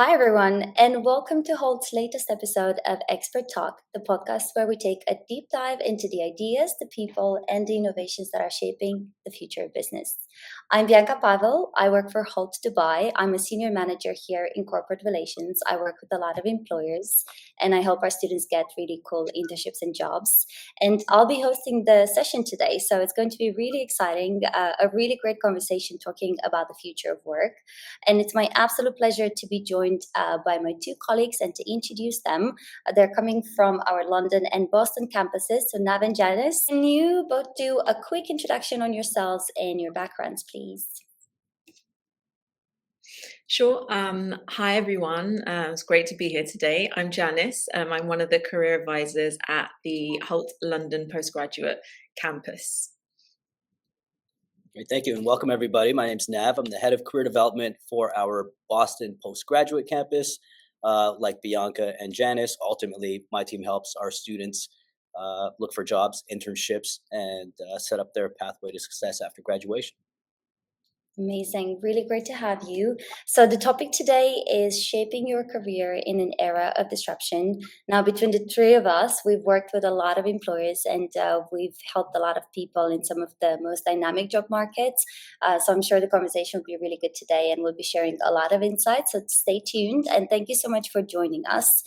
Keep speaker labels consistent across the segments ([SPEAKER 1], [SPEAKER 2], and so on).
[SPEAKER 1] Hi, everyone, and welcome to Holt's latest episode of Expert Talk, the podcast where we take a deep dive into the ideas, the people, and the innovations that are shaping the future of business. I'm Bianca Pavel. I work for Holt Dubai. I'm a senior manager here in corporate relations. I work with a lot of employers, and I help our students get really cool internships and jobs. And I'll be hosting the session today, so it's going to be really exciting, a really great conversation talking about the future of work. And it's my absolute pleasure to be joined by my two colleagues and to introduce them. They're coming from our London and Boston campuses. So Nav and Janice, can you both do a quick introduction on yourselves and your backgrounds, please?
[SPEAKER 2] Sure. Hi, everyone. It's great to be here today. I'm Janice. I'm one of the career advisors at the Hult London postgraduate campus.
[SPEAKER 3] Great, thank you, and welcome everybody. My name's Nav. I'm the head of career development for our Boston postgraduate campus. Like Bianca and Janice, ultimately, my team helps our students look for jobs, internships, and set up their pathway to success after graduation.
[SPEAKER 1] Amazing. Really great to have you. So, the topic today is shaping your career in an era of disruption. Now, between the three of us, we've worked with a lot of employers and we've helped a lot of people in some of the most dynamic job markets. So, I'm sure the conversation will be really good today and we'll be sharing a lot of insights. So, stay tuned and thank you so much for joining us.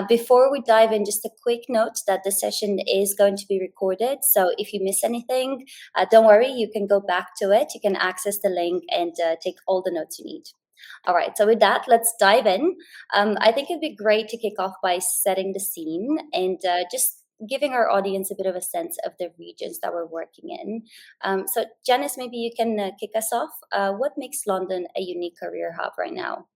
[SPEAKER 1] Before we dive in, just a quick note that the session is going to be recorded. So, if you miss anything, don't worry, you can go back to it. You can access the link and take all the notes you need. All right, so with that, let's dive in. I think it'd be great to kick off by setting the scene and just giving our audience a bit of a sense of the regions that we're working in. So, Janice, maybe you can kick us off. What makes London a unique career hub right now?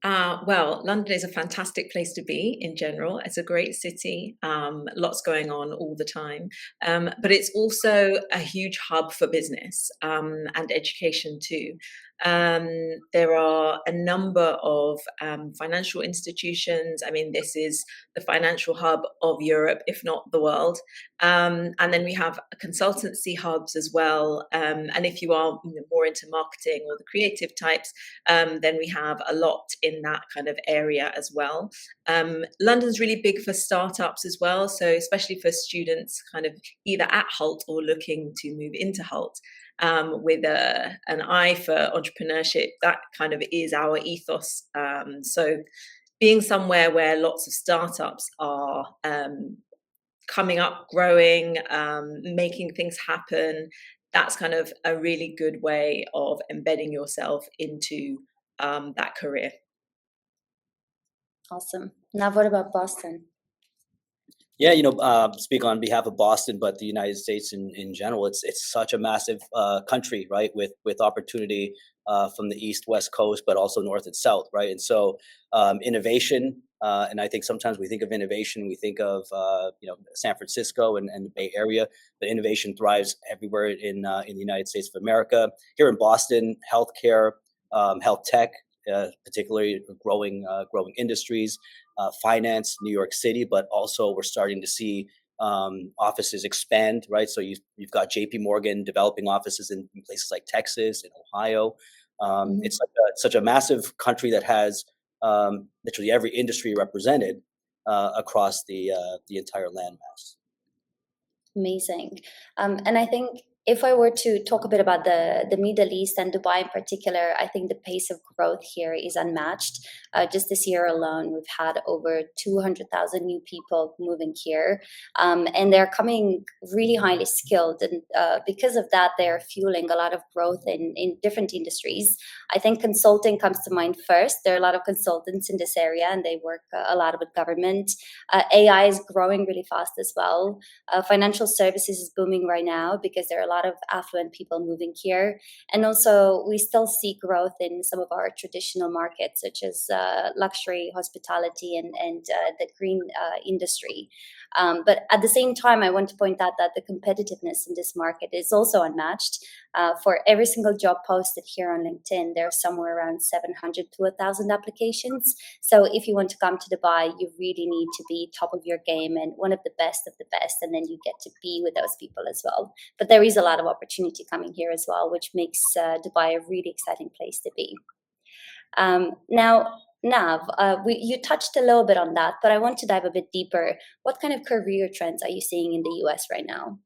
[SPEAKER 2] Well, London is a fantastic place to be in general. It's a great city, lots going on all the time. But it's also a huge hub for business and education too. Um, there are a number of financial institutions. I mean, this is the financial hub of Europe, if not the world. And then we have consultancy hubs as well. And if you are more into marketing or the creative types, then we have a lot in that kind of area as well. London's really big for startups as well. So especially for students kind of either at Hult or looking to move into Hult. With an eye for entrepreneurship, that kind of is our ethos. So being somewhere where lots of startups are coming up, growing, making things happen, that's kind of a really good way of embedding yourself into that career.
[SPEAKER 1] Awesome. Now, what about Boston?
[SPEAKER 3] Yeah, speak on behalf of Boston, but the United States in general. It's such a massive country, right? With opportunity from the east, west coast, but also north and south, right? And so innovation, and I think sometimes we think of innovation, we think of San Francisco and the Bay Area, but innovation thrives everywhere in the United States of America. Here in Boston, healthcare, health tech, particularly growing industries. Finance, New York City, but also we're starting to see offices expand, right? So you've got J.P. Morgan developing offices in places like Texas and Ohio. It's like such a massive country that has literally every industry represented across the entire landmass.
[SPEAKER 1] Amazing. And I think if I were to talk a bit about the Middle East and Dubai in particular, I think the pace of growth here is unmatched. Just this year alone, we've had over 200,000 new people moving here. And they're coming really highly skilled. And because of that, they're fueling a lot of growth in different industries. I think consulting comes to mind first. There are a lot of consultants in this area, and they work a lot with government. AI is growing really fast as well. Financial services is booming right now because there are a lot of affluent people moving here. And also, we still see growth in some of our traditional markets, such as luxury, hospitality, and the green industry. But at the same time, I want to point out that the competitiveness in this market is also unmatched. For every single job posted here on LinkedIn, there's somewhere around 700 to 1,000 applications. So if you want to come to Dubai, you really need to be top of your game and one of the best, and then you get to be with those people as well. But there is a lot of opportunity coming here as well, which makes Dubai a really exciting place to be. Now, Nav, you touched a little bit on that, but I want to dive a bit deeper. What kind of career trends are you seeing in the US right now?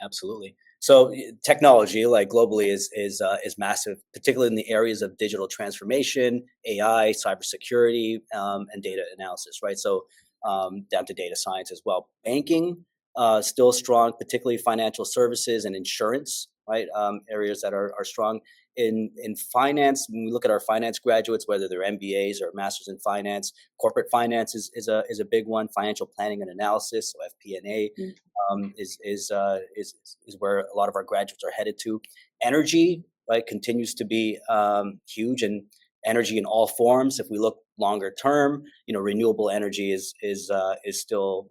[SPEAKER 3] Absolutely. So technology, like globally, is massive, particularly in the areas of digital transformation, AI, cybersecurity, and data analysis. Right. So down to data science as well. Banking still strong, particularly financial services and insurance. Right. Areas that are strong in finance. When we look at our finance graduates, whether they're MBAs or masters in finance, corporate finance is a big one. Financial planning and analysis, so FP&A is where a lot of our graduates are headed to. Energy, right, continues to be huge, and energy in all forms. If we look longer term, renewable energy is still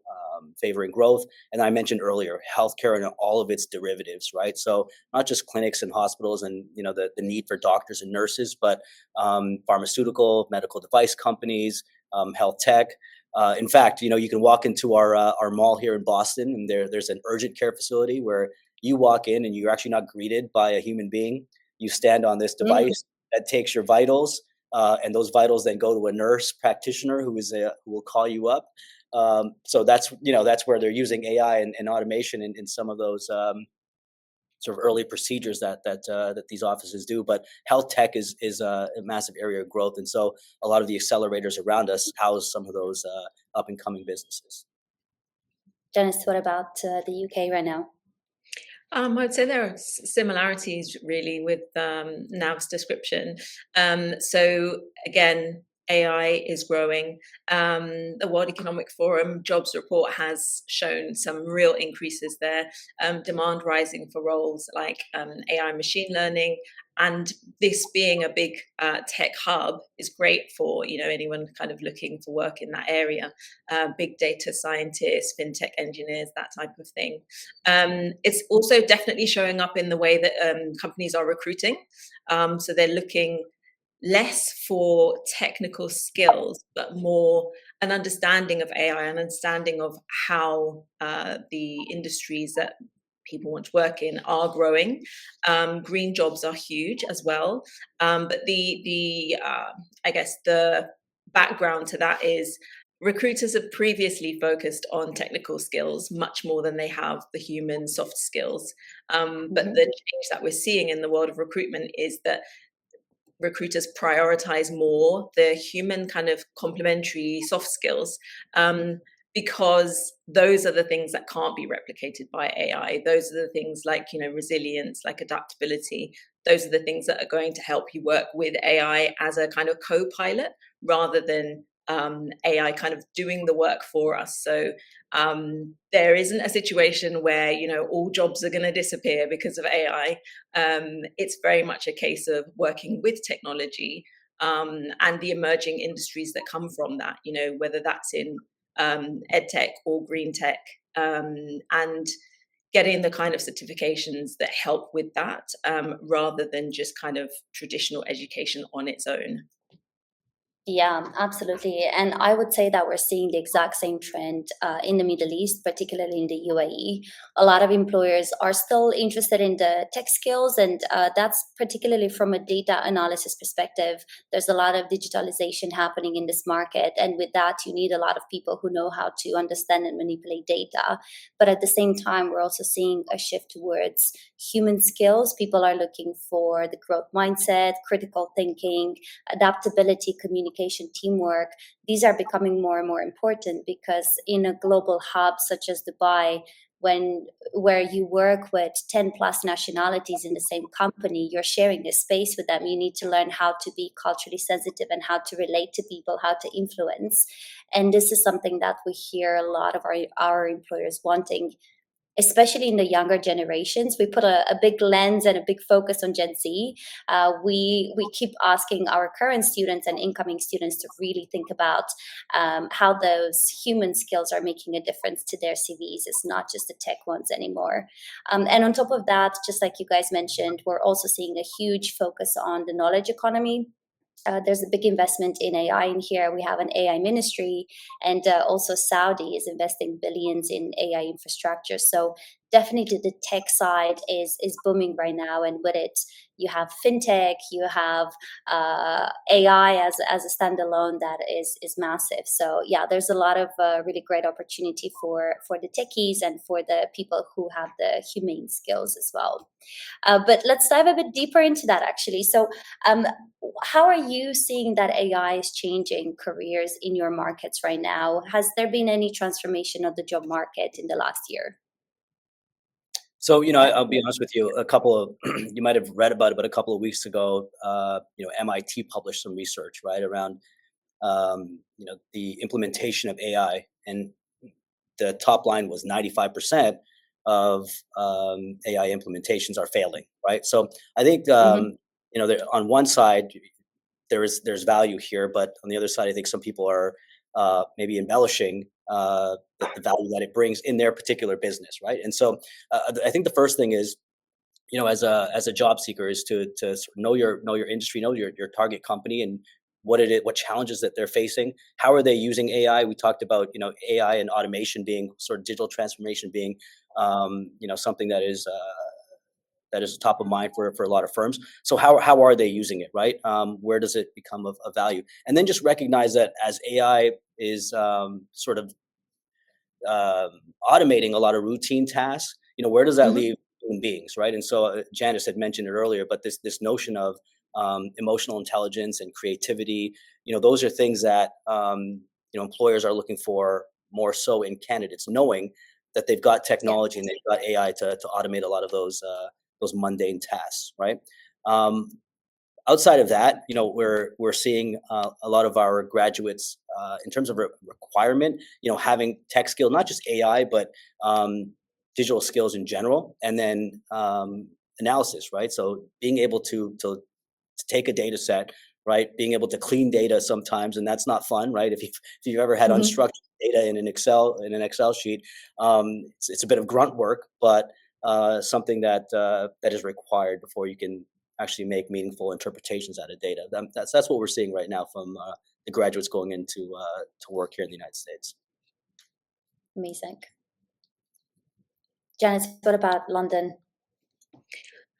[SPEAKER 3] favoring growth. And I mentioned earlier, healthcare and all of its derivatives, right? So not just clinics and hospitals, and the need for doctors and nurses, but pharmaceutical, medical device companies, health tech. In fact, you can walk into our mall here in Boston, and there's an urgent care facility where you walk in and you're actually not greeted by a human being. You stand on this
[SPEAKER 1] Mm.
[SPEAKER 3] device that takes your vitals, and those vitals then go to a nurse practitioner who will call you up. So that's where they're using AI and automation in some of those sort of early procedures that these offices do. But health tech is a massive area of growth, and so a lot of the accelerators around us house some of those up and coming businesses.
[SPEAKER 1] Janice, what about the UK right now?
[SPEAKER 2] I'd say there are similarities really with Nav's description. So again, AI is growing. The World Economic Forum jobs report has shown some real increases there. Demand rising for roles like AI, machine learning, and this being a big tech hub is great for anyone kind of looking for work in that area. Big data scientists, fintech engineers, that type of thing. It's also definitely showing up in the way that companies are recruiting. So they're looking less for technical skills, but more an understanding of AI, an understanding of how the industries that people want to work in are growing. Green jobs are huge as well, but the I guess the background to that is recruiters have previously focused on technical skills much more than they have the human soft skills. But the change that we're seeing in the world of recruitment is that recruiters prioritize more the human kind of complementary soft skills, because those are the things that can't be replicated by AI. Those are the things like resilience, like adaptability. Those are the things that are going to help you work with AI as a kind of co-pilot rather than AI kind of doing the work for us. So there isn't a situation where all jobs are going to disappear because of AI. It's very much a case of working with technology and the emerging industries that come from that. Whether that's in ed tech or green tech, and getting the kind of certifications that help with that, rather than just kind of traditional education on its own.
[SPEAKER 1] Yeah, absolutely. And I would say that we're seeing the exact same trend in the Middle East, particularly in the UAE. A lot of employers are still interested in the tech skills, and that's particularly from a data analysis perspective. There's a lot of digitalization happening in this market. And with that, you need a lot of people who know how to understand and manipulate data. But at the same time, we're also seeing a shift towards human skills. People are looking for the growth mindset, critical thinking, adaptability, communication, teamwork. These are becoming more and more important because in a global hub such as Dubai, where you work with 10 plus nationalities in the same company, you're sharing a space with them. You need to learn how to be culturally sensitive and how to relate to people, how to influence. And this is something that we hear a lot of our employers wanting, especially in the younger generations. We put a big lens and a big focus on Gen Z. We keep asking our current students and incoming students to really think about how those human skills are making a difference to their CVs. It's not just the tech ones anymore. And on top of that, just like you guys mentioned, we're also seeing a huge focus on the knowledge economy. There's a big investment in AI in here. We have an AI ministry, and also Saudi is investing billions in AI infrastructure. So definitely the tech side is booming right now, and with it, you have fintech, you have AI as a standalone that is massive. So yeah, there's a lot of really great opportunity for the techies and for the people who have the humane skills as well. But let's dive a bit deeper into that actually. So um, how are you seeing that AI is changing careers in your markets right now? Has there been any transformation of the job market in the last year?
[SPEAKER 3] So, I'll be honest with you, a couple of you might have read about it, but a couple of weeks ago, MIT published some research, right, around, the implementation of AI, and the top line was 95% of AI implementations are failing, right? So I think,
[SPEAKER 1] Hmm.
[SPEAKER 3] there, on one side, there's value here, but on the other side, I think some people are maybe embellishing the value that it brings in their particular business, right? And so I think the first thing is, as a job seeker, is to sort of know your industry, know your target company, and what challenges that they're facing. How are they using AI? We talked about, AI and automation being sort of digital transformation being, something that is top of mind for a lot of firms. So how are they using it, right? Where does it become of value? And then just recognize that as AI is sort of automating a lot of routine tasks, where does that
[SPEAKER 1] Hmm.
[SPEAKER 3] leave human beings, right? And so Janice had mentioned it earlier, but this notion of emotional intelligence and creativity, those are things that employers are looking for more so in candidates, knowing that they've got
[SPEAKER 1] Yeah.
[SPEAKER 3] technology and they've got AI to automate a lot of those mundane tasks, right? Um, Outside of that, we're seeing a lot of our graduates, in terms of requirement, having tech skill, not just AI, but digital skills in general, and then analysis, right? So being able to take a data set, right? Being able to clean data sometimes, and that's not fun, right? If you've ever had
[SPEAKER 1] Hmm.
[SPEAKER 3] unstructured data in an Excel sheet, it's a bit of grunt work, but something that is required before you can actually make meaningful interpretations out of data. That's what we're seeing right now from the graduates going into to work here in the United States.
[SPEAKER 1] Amazing. Janice, what about London?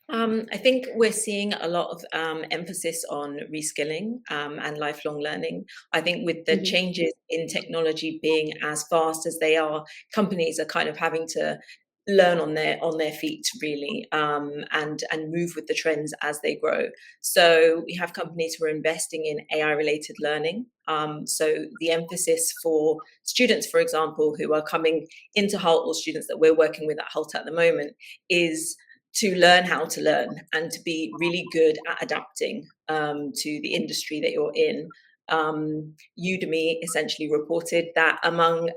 [SPEAKER 2] I think we're seeing a lot of emphasis on reskilling and lifelong learning. I think with the
[SPEAKER 1] Hmm.
[SPEAKER 2] changes in technology being as fast as they are, companies are kind of having to learn on their feet really, and move with the trends as they grow. So we have companies who are investing in AI related learning. So the emphasis for students, for example, who are coming into Hult, or students that we're working with at Hult at the moment, is to learn how to learn and to be really good at adapting to the industry that you're in. Udemy essentially reported that among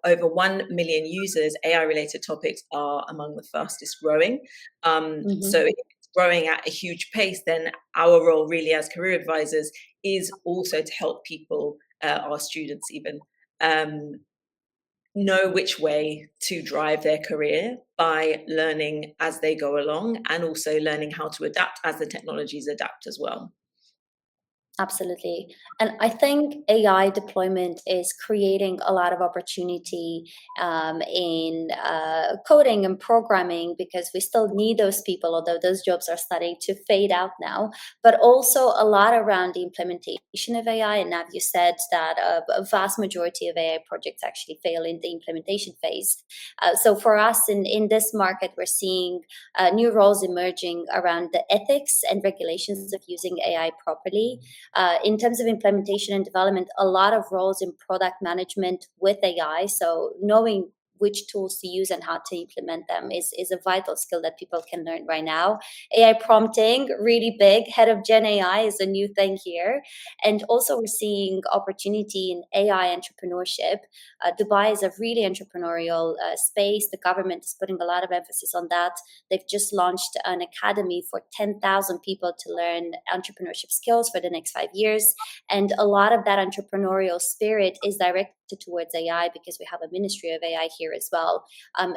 [SPEAKER 2] over 1 million users, AI related topics are among the fastest growing. So
[SPEAKER 1] Hmm.
[SPEAKER 2] if it's growing at a huge pace, then our role really as career advisors is also to help people, our students even, um, know which way to drive their career by learning as they go along, and also learning how to adapt as the technologies adapt as well.
[SPEAKER 1] Absolutely. And I think AI deployment is creating a lot of opportunity in coding and programming, because we still need those people, although those jobs are starting to fade out now, but also a lot around the implementation of AI. And now you said that a vast majority of AI projects actually fail in the implementation phase. So for us in this market, we're seeing new roles emerging around the ethics and regulations of using AI properly. In terms of implementation and development, a lot of roles in product management with AI. So knowing which tools to use and how to implement them is a vital skill that people can learn right now. AI prompting, really big. Head of Gen AI is a new thing here. And also we're seeing opportunity in AI entrepreneurship. Dubai is a really entrepreneurial space. The government is putting a lot of emphasis on that. They've just launched an academy for 10,000 people to learn entrepreneurship skills for the next 5 years. And a lot of that entrepreneurial spirit is directed towards AI, because we have a ministry of AI here as well.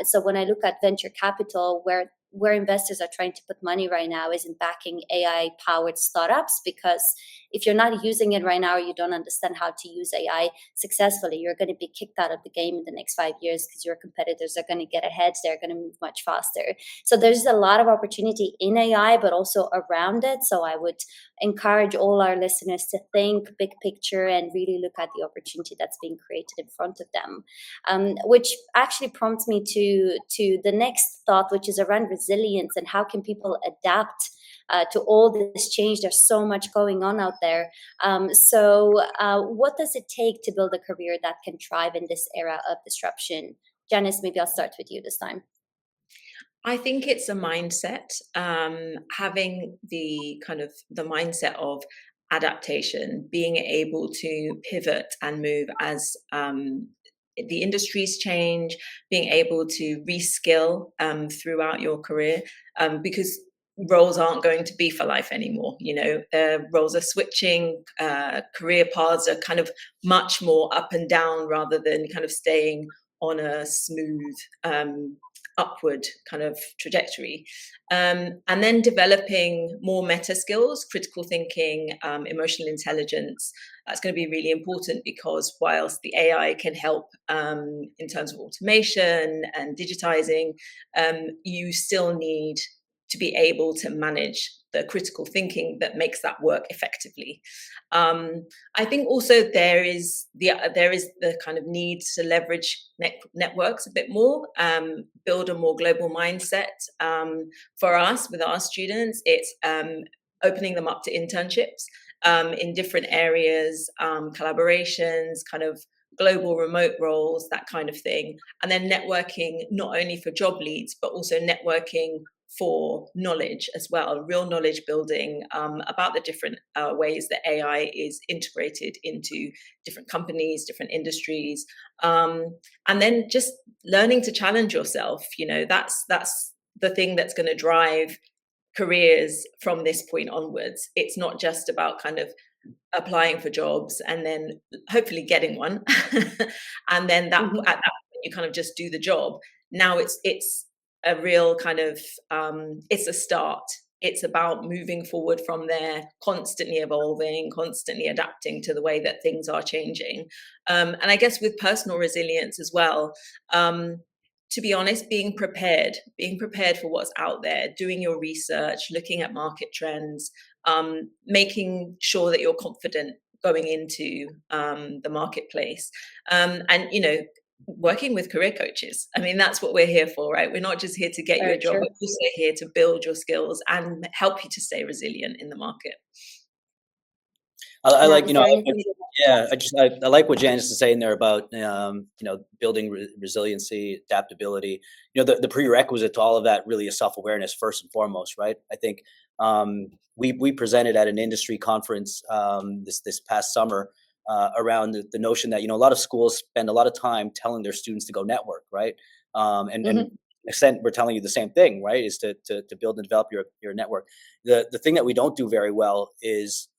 [SPEAKER 1] So when I look at venture capital, where where investors are trying to put money right now is in backing AI powered startups, because if you're not using it right now, or you don't understand how to use AI successfully, you're going to be kicked out of the game in the next 5 years, because your competitors are going to get ahead. They're going to move much faster. So there's a lot of opportunity in AI, but also around it. So I would encourage all our listeners to think big picture and really look at the opportunity that's being created in front of them, which actually prompts me to the next thought, which is around resilience and how can people adapt to all this change. There's so much going on out there. What does it take to build a career that can thrive in this era of disruption? Janice, maybe I'll start with you this time.
[SPEAKER 2] I think it's a mindset, having the mindset of adaptation, being able to pivot and move as the industries change, being able to reskill throughout your career, because roles aren't going to be for life anymore. Roles are switching, career paths are kind of much more up and down rather than kind of staying on a smooth upward kind of trajectory, and then developing more meta skills, critical thinking, emotional intelligence. That's going to be really important, because whilst the AI can help in terms of automation and digitizing, you still need to be able to manage the critical thinking that makes that work effectively. I think also there is the kind of need to leverage networks a bit more, build a more global mindset. For us, with our students, it's opening them up to internships in different areas, collaborations, kind of global remote roles, that kind of thing. And then networking not only for job leads, but also networking for knowledge as well, real knowledge building about the different ways that AI is integrated into different companies, different industries, and then just learning to challenge yourself. That's the thing that's going to drive careers from this point onwards. It's not just about kind of applying for jobs and then hopefully getting one, and then at that point you kind of just do the job. Now it's a real kind of it's a start. It's about moving forward from there, constantly evolving, constantly adapting to the way that things are changing. And I guess with personal resilience as well, to be honest, being prepared for what's out there, doing your research, looking at market trends, making sure that you're confident going into the marketplace, and working with career coaches. I mean, that's what we're here for, right? We're not just here to get you a job, but also here to build your skills and help you to stay resilient in the market.
[SPEAKER 3] I like, I like what Janice is saying there about, building resiliency, adaptability. The prerequisite to all of that really is self-awareness first and foremost, right? I think we presented at an industry conference this past summer around the notion that, a lot of schools spend a lot of time telling their students to go network, right? And to an extent, we're telling you the same thing, right? Is to build and develop your network. The thing that we don't do very well is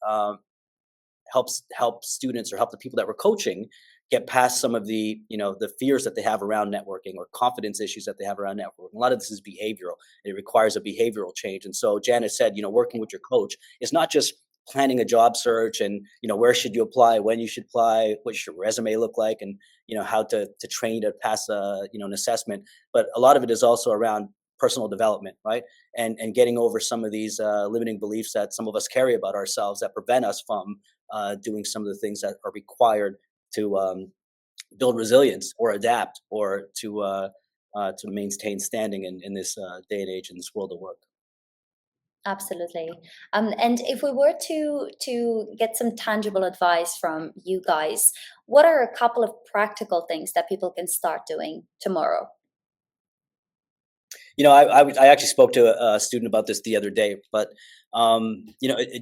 [SPEAKER 3] help students or help the people that we're coaching get past some of the the fears that they have around networking or confidence issues that they have around networking. A lot of this is behavioral. It requires a behavioral change. And so Janice said, working with your coach is not just planning a job search and where should you apply, when you should apply, what should your resume look like, and how to train to pass an assessment. But a lot of it is also around personal development, right? And getting over some of these limiting beliefs that some of us carry about ourselves that prevent us from doing some of the things that are required to build resilience or adapt or to maintain standing in this day and age in this world of work.
[SPEAKER 1] Absolutely. And if we were to get some tangible advice from you guys, what are a couple of practical things that people can start doing tomorrow?
[SPEAKER 3] I actually spoke to a student about this the other day, but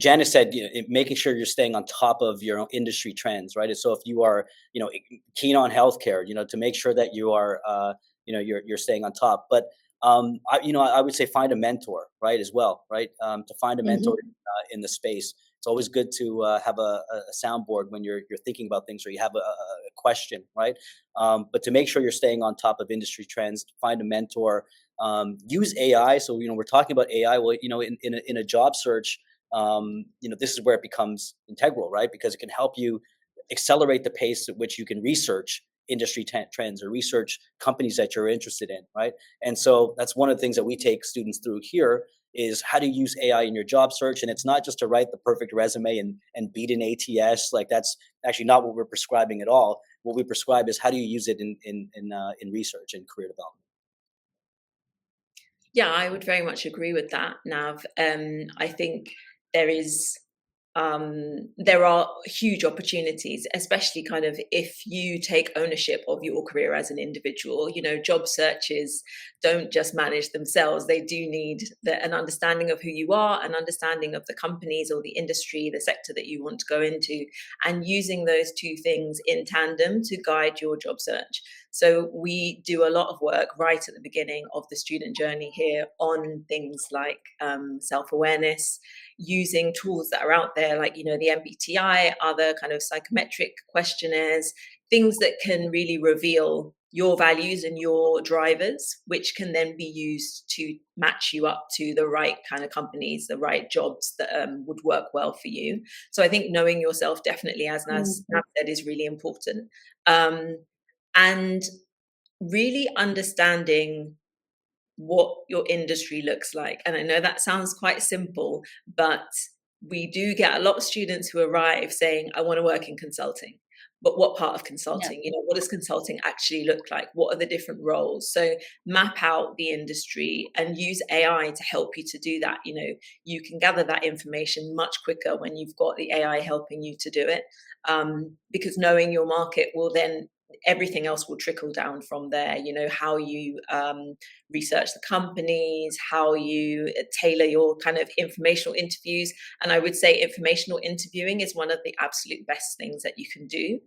[SPEAKER 3] Janice said, making sure you're staying on top of your own industry trends, right? And so if you are, keen on healthcare, to make sure that you are, you're staying on top. But I would say find a mentor, right, as well, right? To find a mentor in the space. It's always good to have a soundboard when you're thinking about things or you have a question, right? But to make sure you're staying on top of industry trends, find a mentor Use AI. So, we're talking about AI. Well, in a job search, this is where it becomes integral, right? Because it can help you accelerate the pace at which you can research industry trends or research companies that you're interested in, right? And so that's one of the things that we take students through here is how to use AI in your job search. And it's not just to write the perfect resume and beat an ATS. Like, that's actually not what we're prescribing at all. What we prescribe is how do you use it in research and career development.
[SPEAKER 2] Yeah, I would very much agree with that, Nav. I think there is there are huge opportunities, especially kind of if you take ownership of your career as an individual. Job searches don't just manage themselves. They do need an understanding of who you are, an understanding of the companies or the industry, the sector that you want to go into, and using those two things in tandem to guide your job search. So we do a lot of work right at the beginning of the student journey here on things like self-awareness, using tools that are out there, like, the MBTI, other kind of psychometric questionnaires, things that can really reveal your values and your drivers, which can then be used to match you up to the right kind of companies, the right jobs that would work well for you. So I think knowing yourself, definitely, as Naz said, is really important. And really understanding what your industry looks like. And I know that sounds quite simple, but we do get a lot of students who arrive saying, I want to work in consulting. But what part of
[SPEAKER 1] Yeah.
[SPEAKER 2] consulting? What does consulting actually look like? What are the different roles? So map out the industry and use AI to help you to do that. You can gather that information much quicker when you've got the AI helping you to do it, because knowing your market will then, everything else will trickle down from there. How you research the companies, how you tailor your kind of informational interviews. And I would say informational interviewing is one of the absolute best things that you can do.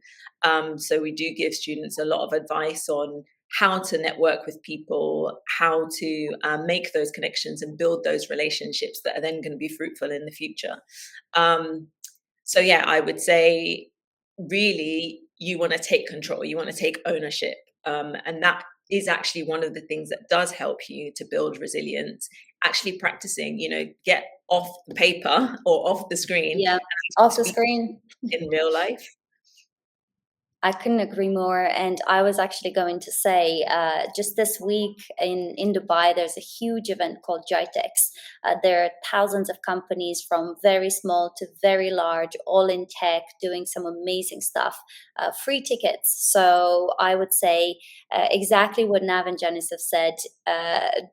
[SPEAKER 2] So we do give students a lot of advice on how to network with people, how to make those connections and build those relationships that are then going to be fruitful in the future. So yeah, I would say really you want to take control, you want to take ownership. And that is actually one of the things that does help you to build resilience. Actually practicing, get off the paper or off the screen
[SPEAKER 1] Yeah,
[SPEAKER 2] and
[SPEAKER 1] off the
[SPEAKER 2] speak
[SPEAKER 1] screen.
[SPEAKER 2] in real life.
[SPEAKER 1] I couldn't agree more. And I was actually going to say, just this week in Dubai, there's a huge event called GITEX. There are thousands of companies from very small to very large, all in tech, doing some amazing stuff. Free tickets. So I would say exactly what Nav and Janice have said.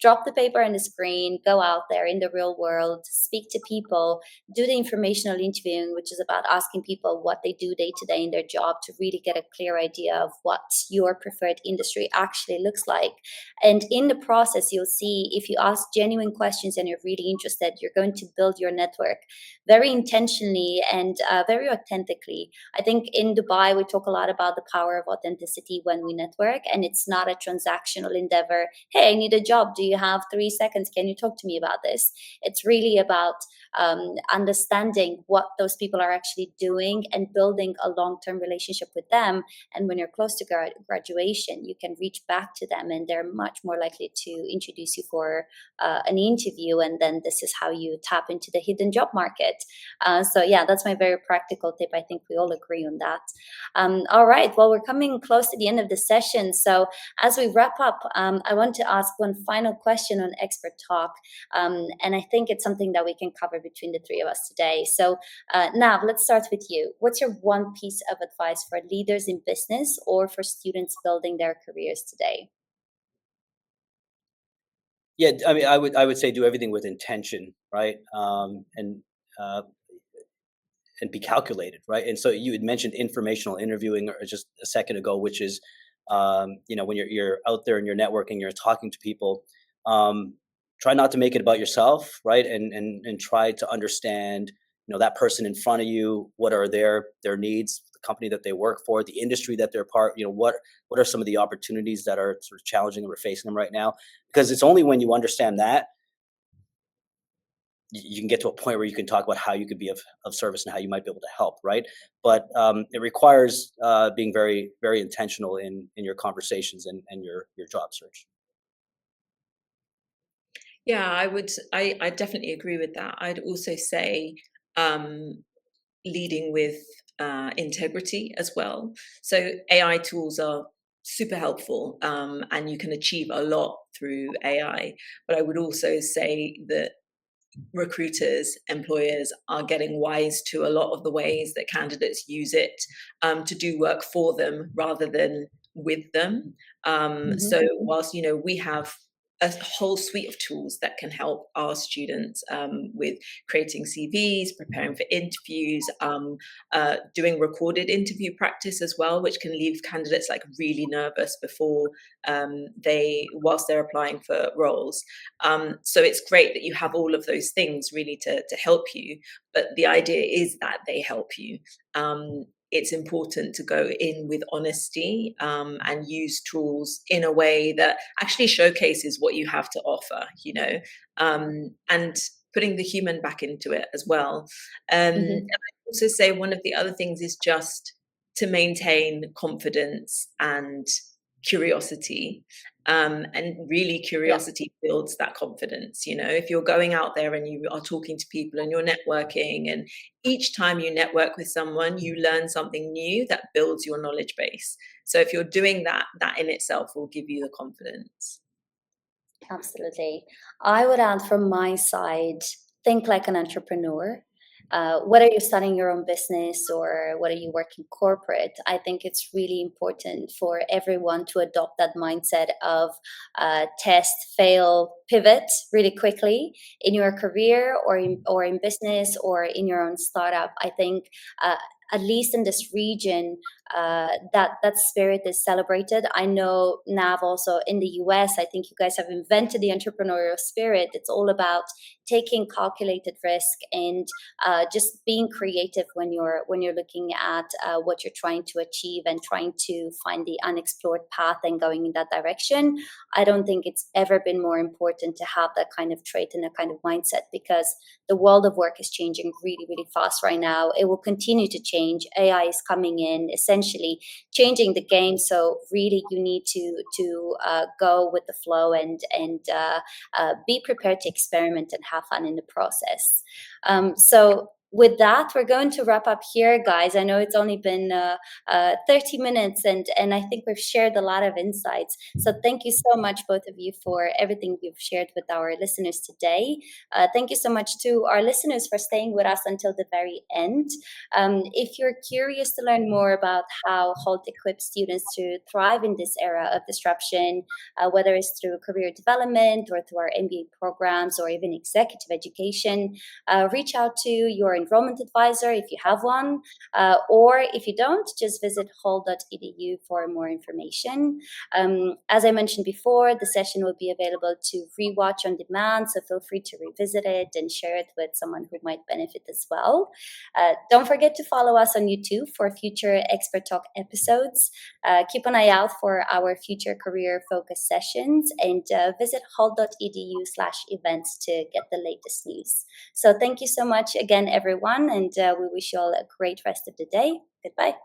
[SPEAKER 1] Drop the paper on the screen, go out there in the real world, speak to people, do the informational interviewing, which is about asking people what they do day to day in their job to really get a clear idea of what your preferred industry actually looks like. And in the process, you'll see if you ask genuine questions and you're really interested, you're going to build your network very intentionally and very authentically. I think in Dubai, we talk a lot about the power of authenticity when we network, and it's not a transactional endeavor. Hey, I need a job. Do you have 3 seconds? Can you talk to me about this? It's really about understanding what those people are actually doing and building a long-term relationship with them. And when you're close to graduation, you can reach back to them and they're much more likely to introduce you for an interview. And then this is how you tap into the hidden job market. So yeah, that's my very practical tip. I think we all agree on that. All right, well, we're coming close to the end of the session. So as we wrap up, I want to ask one final question on Expert Talk. And I think it's something that we can cover between the three of us today. So Nav, let's start with you. What's your one piece of advice for leaders in business or for students building their careers today?
[SPEAKER 3] Yeah, I mean, I would say do everything with intention, right? Uh, and be calculated, right? And so you had mentioned informational interviewing just a second ago, which is, when you're out there and you're networking, you're talking to people. Um, Try not to make it about yourself, right? And try to understand, that person in front of you. What are their needs? The company that they work for, the industry that they're part. What are some of the opportunities that are sort of challenging and we're facing them right now? Because it's only when you understand that you can get to a point where you can talk about how you could be of service and how you might be able to help, right? But it requires being very, very intentional in your conversations and your job search.
[SPEAKER 2] Yeah, I definitely agree with that. I'd also say um, leading with integrity as well. So AI tools are super helpful, and you can achieve a lot through AI. But I would also say that recruiters, employers are getting wise to a lot of the ways that candidates use it to do work for them rather than with them.
[SPEAKER 1] Hmm.
[SPEAKER 2] So whilst we have a whole suite of tools that can help our students with creating CVs, preparing for interviews, doing recorded interview practice as well, which can leave candidates like really nervous before whilst they're applying for roles. So it's great that you have all of those things really to help you, but the idea is that they help you. It's important to go in with honesty and use tools in a way that actually showcases what you have to offer, and putting the human back into it as well. And
[SPEAKER 1] Hmm.
[SPEAKER 2] I also say one of the other things is just to maintain confidence and curiosity. And really,
[SPEAKER 1] Yeah.
[SPEAKER 2] curiosity builds that confidence. If you're going out there and you are talking to people and you're networking, and each time you network with someone, you learn something new that builds your knowledge base. So if you're doing that, that in itself will give you the confidence.
[SPEAKER 1] Absolutely. I would add from my side, think like an entrepreneur. Whether you're starting your own business or whether you work in corporate, I think it's really important for everyone to adopt that mindset of test, fail, pivot really quickly in your career or in business or in your own startup. I think uh, at least in this region, that spirit is celebrated. I know Nav also in the US. I think you guys have invented the entrepreneurial spirit. It's all about taking calculated risk and just being creative when you're looking at what you're trying to achieve and trying to find the unexplored path and going in that direction. I don't think it's ever been more important to have that kind of trait and that kind of mindset because the world of work is changing really, really fast right now. It will continue to change. AI is coming in, essentially changing the game. So really, you need to go with the flow and be prepared to experiment and have fun in the process. So. With that, we're going to wrap up here, guys. I know it's only been 30 minutes, and I think we've shared a lot of insights. So thank you so much, both of you, for everything you've shared with our listeners today. Thank you so much to our listeners for staying with us until the very end. If you're curious to learn more about how Holt equips students to thrive in this era of disruption, whether it's through career development or through our MBA programs or even executive education, reach out to your enrollment advisor if you have one, or if you don't, just visit hult.edu for more information. As I mentioned before, the session will be available to rewatch on demand, so feel free to revisit it and share it with someone who might benefit as well. Don't forget to follow us on YouTube for future Expert Talk episodes. Keep an eye out for our future career focus sessions and visit hult.edu/events to get the latest news. So thank you so much again, everyone, and we wish you all a great rest of the day. Goodbye.